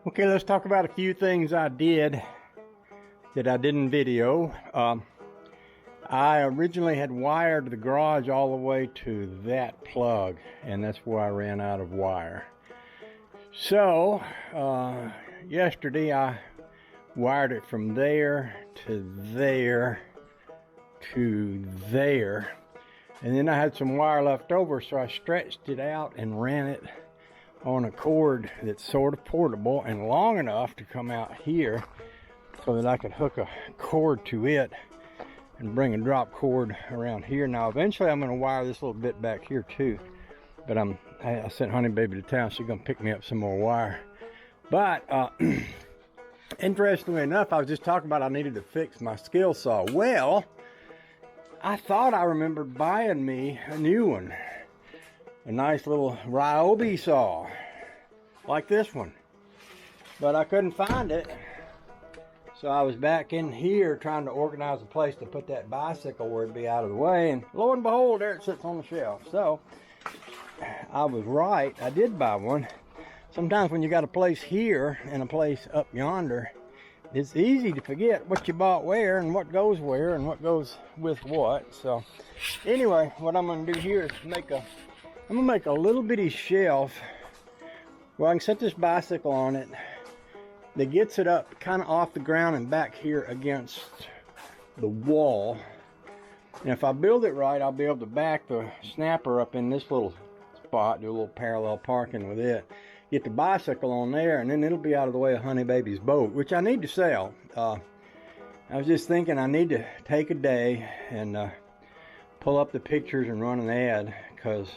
Okay, let's talk about a few things I did that I didn't video. I originally had wired the garage all the way to that plug, and that's where I ran out of wire. So, yesterday I wired it from there to there to there, and then I had some wire left over, so I stretched it out and ran it on a cord that's sort of portable and long enough to come out here so that I could hook a cord to it and bring a drop cord around here. Now eventually I'm going to wire this little bit back here too, but I sent Honey Baby to town. She's going to pick me up some more wire. But interestingly enough, I was just talking about I needed to fix my skill saw. Well, I thought I remembered buying me a new one, a nice little Ryobi saw like this one, but I couldn't find it. So I was back in here trying to organize a place to put that bicycle where it'd be out of the way, and lo and behold, there it sits on the shelf. So I was right, I did buy one. Sometimes when you got a place here and a place up yonder, it's easy to forget what you bought where and what goes where and what goes with what. So anyway, what I'm going to do here is I'm going to make a little bitty shelf where I can set this bicycle on it that gets it up kind of off the ground and back here against the wall. And if I build it right, I'll be able to back the snapper up in this little spot, do a little parallel parking with it, get the bicycle on there, and then it'll be out of the way of Honey Baby's boat, which I need to sell. I was just thinking I need to take a day and pull up the pictures and run an ad, because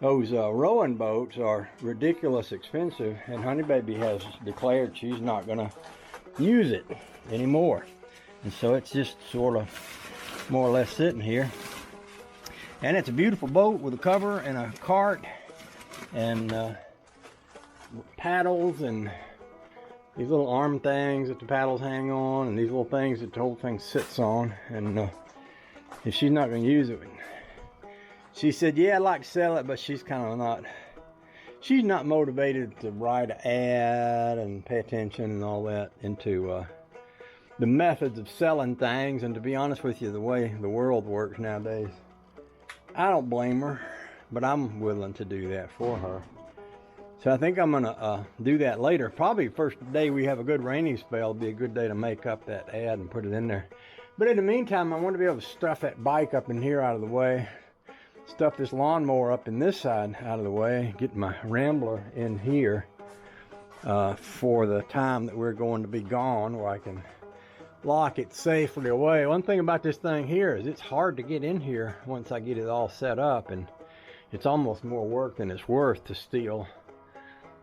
those rowing boats are ridiculous expensive, and Honey Baby has declared she's not going to use it anymore. And so it's just sort of more or less sitting here. And it's a beautiful boat with a cover and a cart and paddles and these little arm things that the paddles hang on, and these little things that the whole thing sits on. And if she's not going to use it, she said, yeah, I'd like to sell it, but she's not motivated to write an ad and pay attention and all that into the methods of selling things. And to be honest with you, the way the world works nowadays, I don't blame her, but I'm willing to do that for her. So I think I'm gonna do that later. Probably first day we have a good rainy spell will be a good day to make up that ad and put it in there. But in the meantime, I want to be able to stuff that bike up in here out of the way, stuff this lawnmower up in this side out of the way, get my Rambler in here for the time that we're going to be gone, where I can lock it safely away. One thing about this thing here is it's hard to get in here once I get it all set up, and it's almost more work than it's worth to steal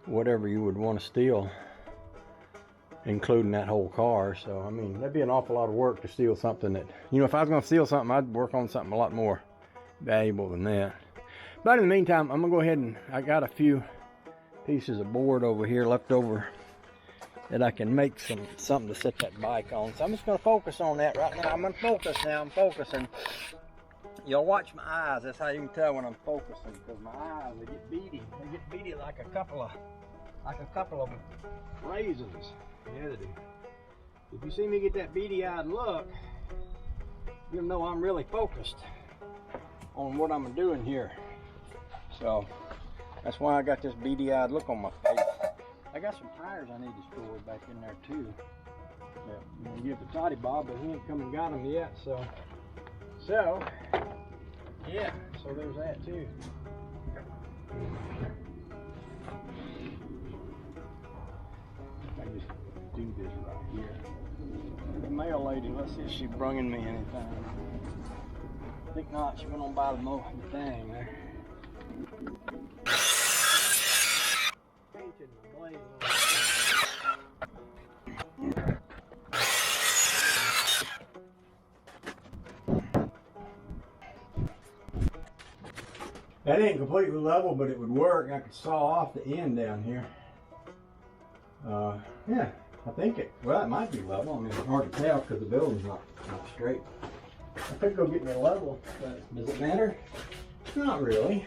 whatever you would want to steal, including that whole car. So I mean, that'd be an awful lot of work to steal something that, you know, if I was going to steal something, I'd work on something a lot more valuable than that. But in the meantime, I'm gonna go ahead and I got a few pieces of board over here left over that I can make something to set that bike on. So I'm just gonna focus on that right now. I'm gonna focus now. I'm focusing. You'll watch my eyes. That's how you can tell when I'm focusing, because my eyes, they get beady. They get beady like a couple of raisins. Yeah, they do. If you see me get that beady-eyed look, you'll know I'm really focused on what I'm doing here. So that's why I got this beady-eyed look on my face. I got some tires I need to store back in there too. Yeah, I'm gonna give to Toddy Bob, but he ain't come and got them yet. So yeah. So there's that too. I just do this right here. The mail lady, let's see if she's bringing me anything. I think not. She went on by the thing there. That ain't completely level, but it would work. I could saw off the end down here. Yeah, I think it might be level. I mean, it's hard to tell because the building's not straight. I could go get me a level, but does it matter? Not really.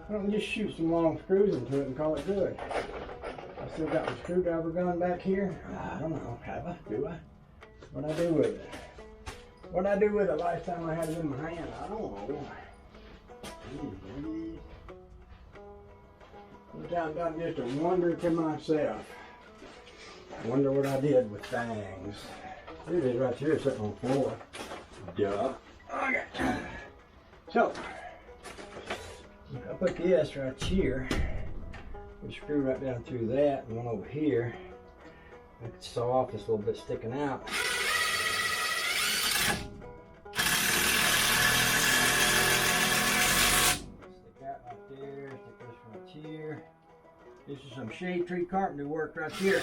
I don't just shoot some long screws into it and call it good. I still got my screwdriver gun back here. I don't know. Have I? Do I? What'd I do with it? What'd I do with it last time I had it in my hand? I don't know. Sometimes I'm just a wonder to myself. I wonder what I did with things. Here it is right here sitting on the floor. Duh. Okay. So, I put this right here. We screw right down through that and one over here. I can saw off this little bit sticking out. Stick that right there, stick this right here. This is some shade tree carpentry work right here.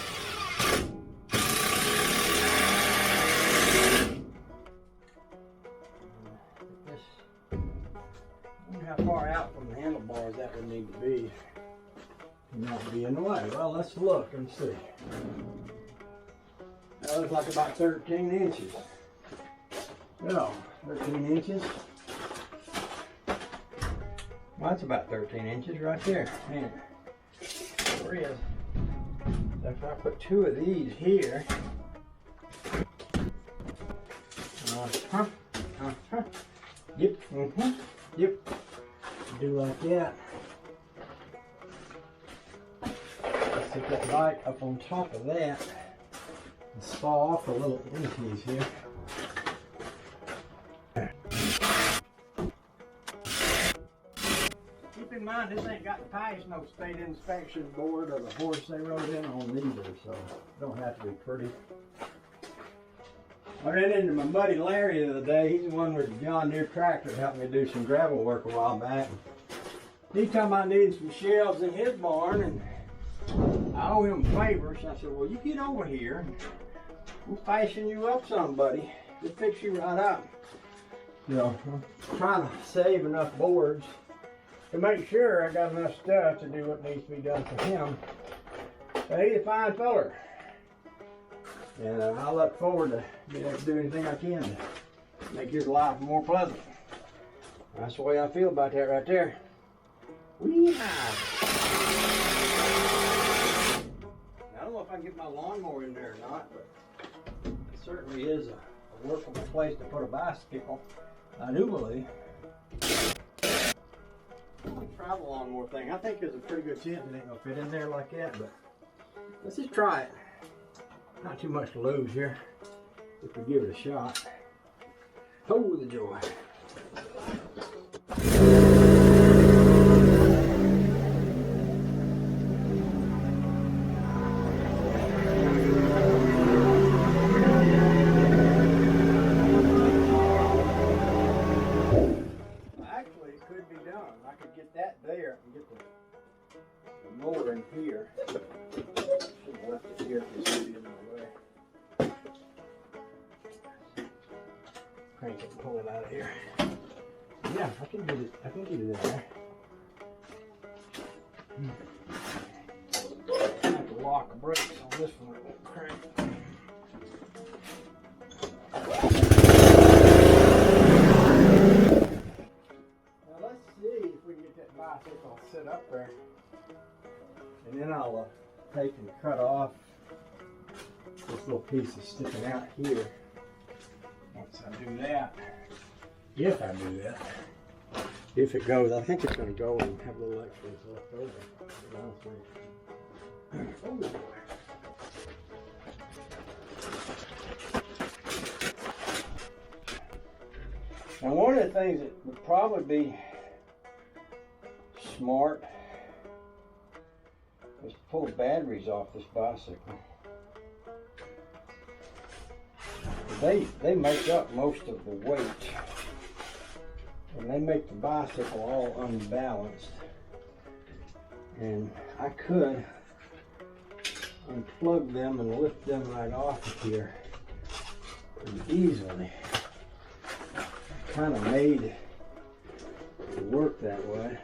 I wonder how far out from the handlebars that would need to be. Not be in the way. Well, let's look and see. That looks like about 13 inches. No, 13 inches. Well, that's about 13 inches right there. Man, there is. So if I put two of these here. Yep. Yep. Do like that. Stick that light up on top of that and saw off the little inches here. Keep in mind this ain't got to pass no state inspection board or the horse they rode in on either, so it don't have to be pretty. I ran into my buddy Larry the other day. He's the one with the John Deere tractor helped me do some gravel work a while back. He told me I needed some shelves in his barn, and I owe him a favor, so I said, well, you get over here. We'll fashion you up some, buddy. We'll fix you right up. You know, I'm trying to save enough boards to make sure I got enough stuff to do what needs to be done for him. But he's a fine feller. And I look forward to being able to do anything I can to make his life more pleasant. That's the way I feel about that right there. Weehaw! I don't know if I can get my lawnmower in there or not, but it certainly is a workable place to put a bicycle, I do believe. Travel lawnmower thing, I think there's a pretty good chance it ain't gonna fit in there like that, but let's just try it. Not too much to lose here if we give it a shot. Oh, the joy. Actually, it could be done. I could get that there and get the mower in here. Should have left it here if it's in my way. Crank it and pull it out of here. Yeah, I can get it. I can get it in there. I have to lock the brakes on this one. It won't crank. Now let's see if we can get that bicycle set up there, and then I'll take and cut off this little piece that's sticking out here. Once I do that, if I do that, if it goes, I think it's going to go and have a little extra left over. Oh boy. Now one of the things that would probably be smart is to pull the batteries off this bicycle. They make up most of the weight, and they make the bicycle all unbalanced. And I could unplug them and lift them right off of here pretty easily. I kind of made it to work that way.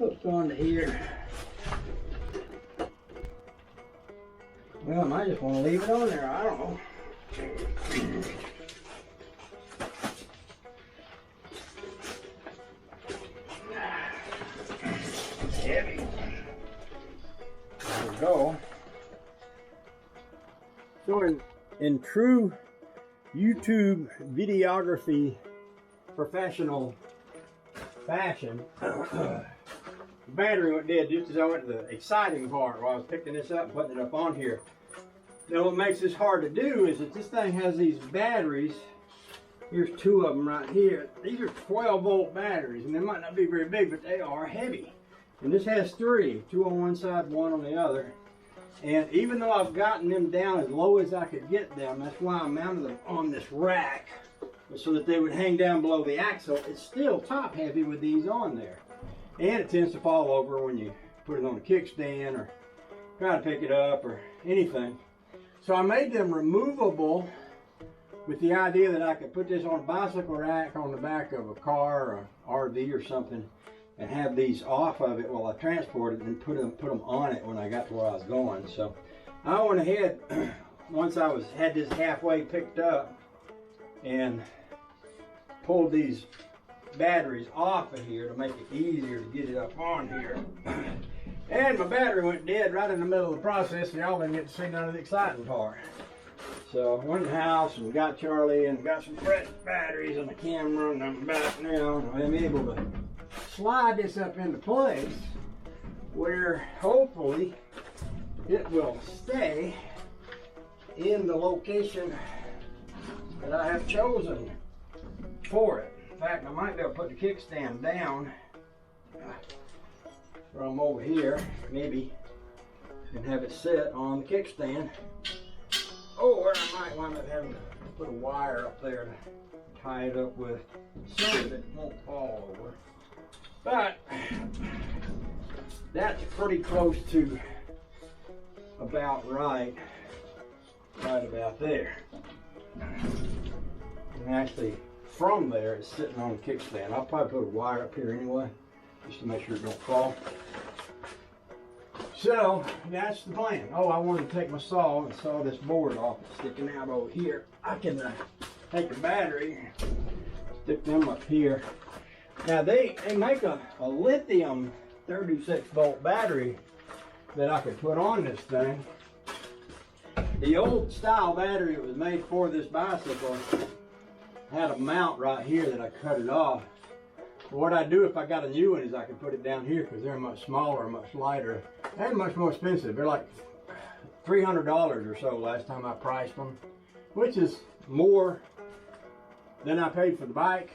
hooked onto here. Well, I might just want to leave it on there. I don't know. Heavy. There we go. So in true YouTube videography professional fashion, the battery went dead just as I went to the exciting part while I was picking this up and putting it up on here. Now what makes this hard to do is that this thing has these batteries. Here's two of them right here. These are 12-volt batteries, and they might not be very big, but they are heavy. And this has three, two on one side, one on the other. And even though I've gotten them down as low as I could get them, that's why I mounted them on this rack, so that they would hang down below the axle. It's still top heavy with these on there. And it tends to fall over when you put it on a kickstand or try to pick it up or anything. So I made them removable with the idea that I could put this on a bicycle rack on the back of a car or RV or something and have these off of it while I transport it and put them on it when I got to where I was going. So I went ahead, once I had this halfway picked up, and pulled these batteries off of here to make it easier to get it up on here. And my battery went dead right in the middle of the process, and y'all didn't get to see none of the exciting part. So I went in the house and got Charlie and got some fresh batteries and the camera, and I'm back now, and I'm able to slide this up into place where hopefully it will stay in the location that I have chosen for it. In fact, I might be able to put the kickstand down from over here, maybe, and have it sit on the kickstand. Or I might wind up having to put a wire up there to tie it up with so that it won't fall over. But that's pretty close to about right about there. And actually, from there, it's sitting on the kickstand. I'll probably put a wire up here anyway, just to make sure it don't fall. So that's the plan. Oh, I wanted to take my saw and saw this board off. It's sticking out over here. I can take the battery, stick them up here. Now they make a lithium 36-volt battery that I could put on this thing. The old style battery that was made for this bicycle had a mount right here that I cut it off. But what I do if I got a new one is I can put it down here because they're much smaller, much lighter, and much more expensive. They're like $300 or so last time I priced them, which is more than I paid for the bike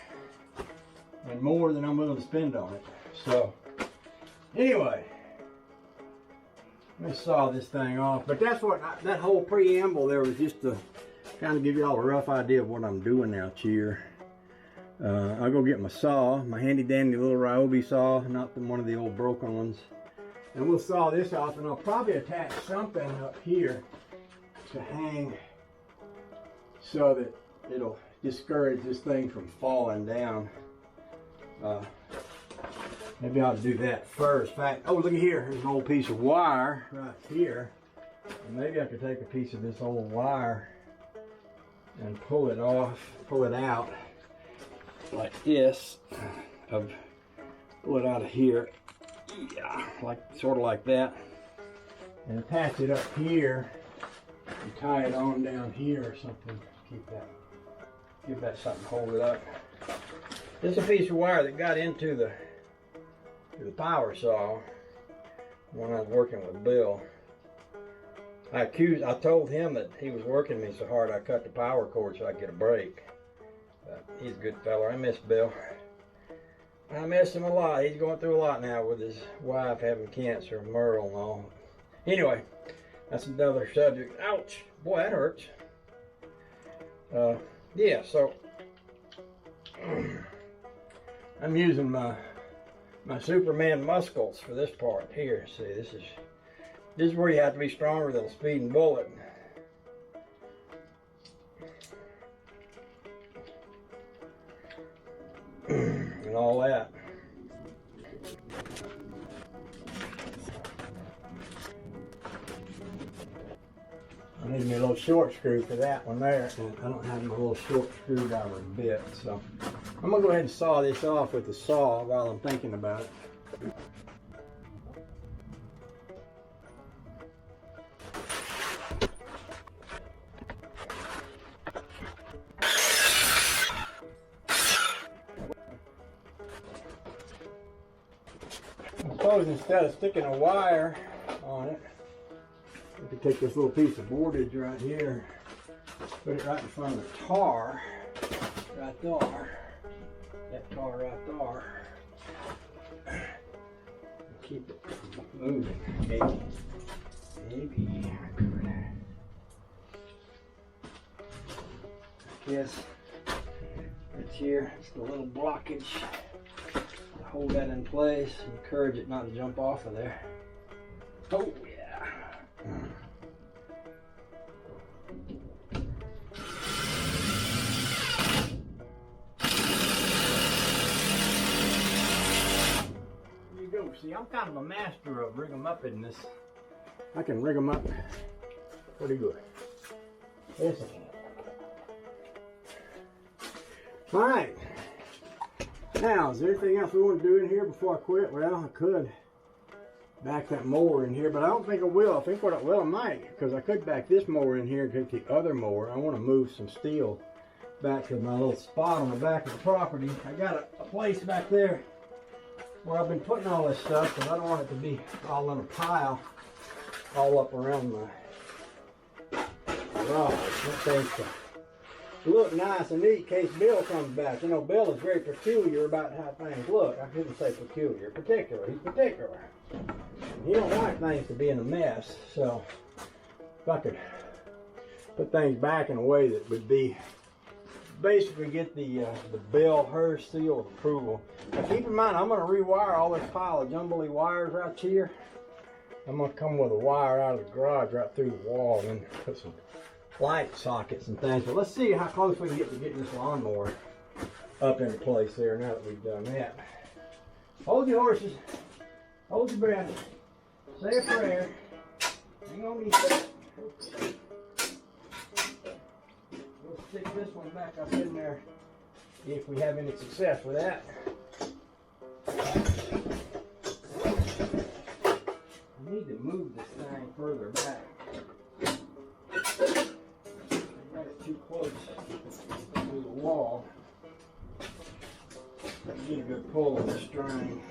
and more than I'm willing to spend on it. So anyway, let me saw this thing off. But that's what that whole preamble there was, just to kind of give you all a rough idea of what I'm doing out here. I'll go get my saw, my handy dandy little Ryobi saw, not one of the old broken ones. And we'll saw this off, and I'll probably attach something up here to hang so that it'll discourage this thing from falling down. Maybe I'll do that first. In fact, oh, look at here. There's an old piece of wire right here. And maybe I could take a piece of this old wire and pull it off, pull it out like this. Pull it out of here. Yeah, sort of like that. And attach it up here and tie it on down here or something. Give that something to hold it up. This is a piece of wire that got into the power saw when I was working with Bill. I told him that he was working me so hard I cut the power cord so I could get a break. But he's a good fella. I miss Bill. I miss him a lot. He's going through a lot now with his wife having cancer, Merle and all. Anyway, that's another subject. Ouch! Boy, that hurts. Yeah, so I'm using my Superman muscles for this part here. See, this is where you have to be stronger than a speeding bullet. And all that. I need me a little short screw for that one there, and I don't have my little short screwdriver bit, so I'm gonna go ahead and saw this off with the saw while I'm thinking about it. I suppose instead of sticking a wire on it, I could take this little piece of boardage right here, put it right in front of the tar, right there. That tar right there. Keep it moving. Maybe I could. I guess right here, it's the little blockage. Hold that in place, encourage it not to jump off of there. Oh yeah. There you go. See, I'm kind of a master of rig 'em up in this. I can rig 'em up pretty good. Yes, I can. All right. Now, is there anything else we want to do in here before I quit? Well, I could back that mower in here, but I don't think I will. I think I might, because I could back this mower in here and take the other mower. I want to move some steel back to my little spot on the back of the property. I got a place back there where I've been putting all this stuff, because I don't want it to be all in a pile all up around my garage. That thing's look nice and neat in case Bill comes back. You know, Bill is very peculiar about how things look. I shouldn't say peculiar, particular. He's particular. He don't like things to be in a mess. So if I could put things back in a way that would be basically get the Bill Hurst seal of approval. Now keep in mind, I'm going to rewire all this pile of jumbly wires right here. I'm going to come with a wire out of the garage right through the wall and then put some light sockets and things. But let's see how close we can get to getting this lawnmower up into place there now that we've done that. Hold your horses. Hold your breath. Say a prayer. Hang on to your We'll stick this one back up in there if we have any success with that. I need to move this thing further back. Too close to the wall. Get a good pull on the string.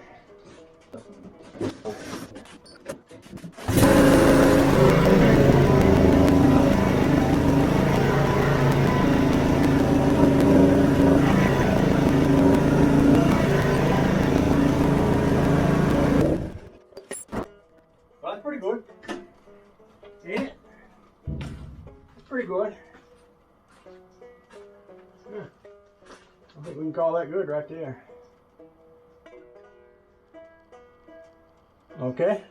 Well, that's pretty good. Ain't it? It's pretty good. I think we can call that good right there. Okay.